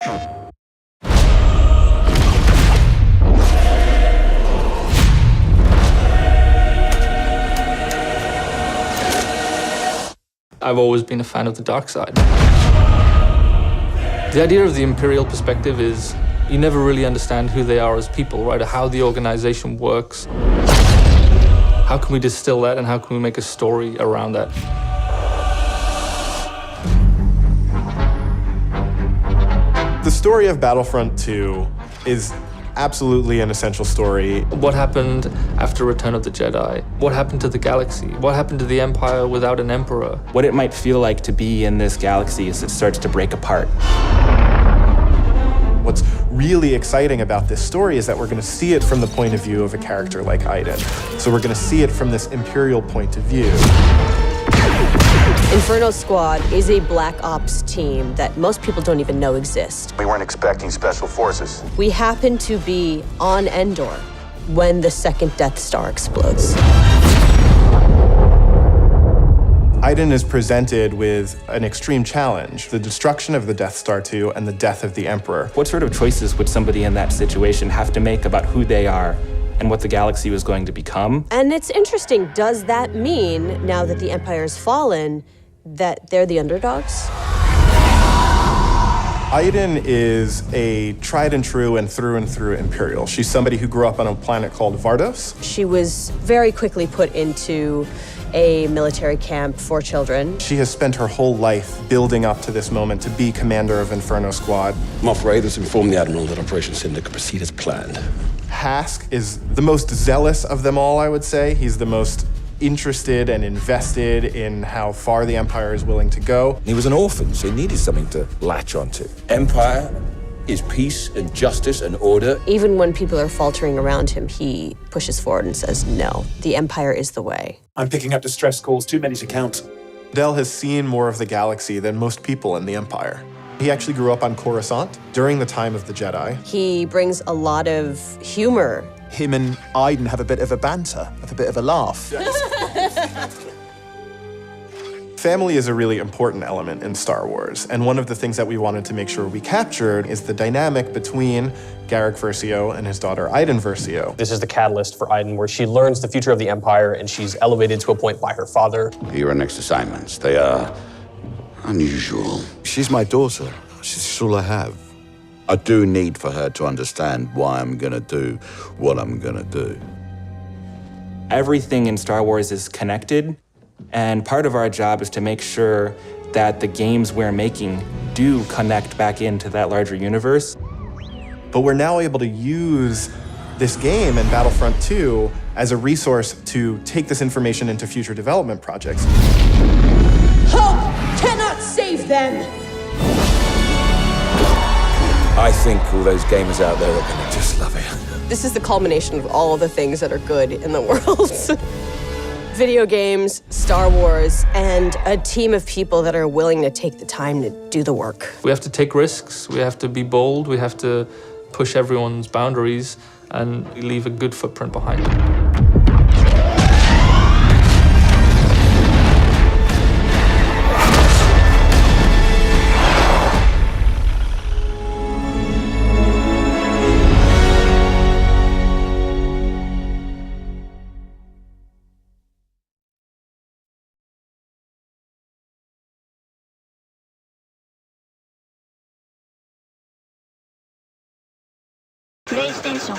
I've always been a fan of the dark side. The idea of the Imperial perspective is you never really understand who they are as people, right? Or how the organization works. How can we distill that and how can we make a story around that? The story of Battlefront II is absolutely an essential story. What happened after Return of the Jedi? What happened to the galaxy? What happened to the Empire without an emperor? What it might feel like to be in this galaxy as it starts to break apart. What's really exciting about this story is that we're going to see it from the point of view of a character like Iden. So we're going to see it from this Imperial point of view. Inferno Squad is a Black Ops team that most people don't even know exists. We weren't expecting special forces. We happen to be on Endor when the second Death Star explodes. Iden is presented with an extreme challenge, the destruction of the Death Star 2 and the death of the Emperor. What sort of choices would somebody in that situation have to make about who they are and what the galaxy was going to become? And it's interesting, does that mean, now that the Empire's fallen, that they're the underdogs? Iden is a tried and true and through Imperial. She's somebody who grew up on a planet called Vardos. She was very quickly put into a military camp for children. She has spent her whole life building up to this moment to be commander of Inferno Squad. Moff Raiders informed the Admiral that Operation Cinder could proceed as planned. Hask is the most zealous of them all, I would say. He's the most interested and invested in how far the Empire is willing to go. He was an orphan, so he needed something to latch onto. Empire is peace and justice and order. Even when people are faltering around him, he pushes forward and says, no, the Empire is the way. I'm picking up distress calls, too many to count. Del has seen more of the galaxy than most people in the Empire. He actually grew up on Coruscant during the time of the Jedi. He brings a lot of humor. Him and Iden have a bit of a banter, have a bit of a laugh. Family is a really important element in Star Wars, and one of the things that we wanted to make sure we captured is the dynamic between Garrick Versio and his daughter Iden Versio. This is the catalyst for Iden, where she learns the future of the Empire and she's elevated to a point by her father. Here are our next assignments. They are unusual. She's my daughter. She's all I have. I do need for her to understand why I'm gonna do what I'm gonna do. Everything in Star Wars is connected, and part of our job is to make sure that the games we're making do connect back into that larger universe. But we're now able to use this game and Battlefront 2 as a resource to take this information into future development projects. Hope cannot save them! I think all those gamers out there are gonna just love it. This is the culmination of all of the things that are good in the world. Video games, Star Wars, and a team of people that are willing to take the time to do the work. We have to take risks, we have to be bold, we have to push everyone's boundaries and leave a good footprint behind. PlayStation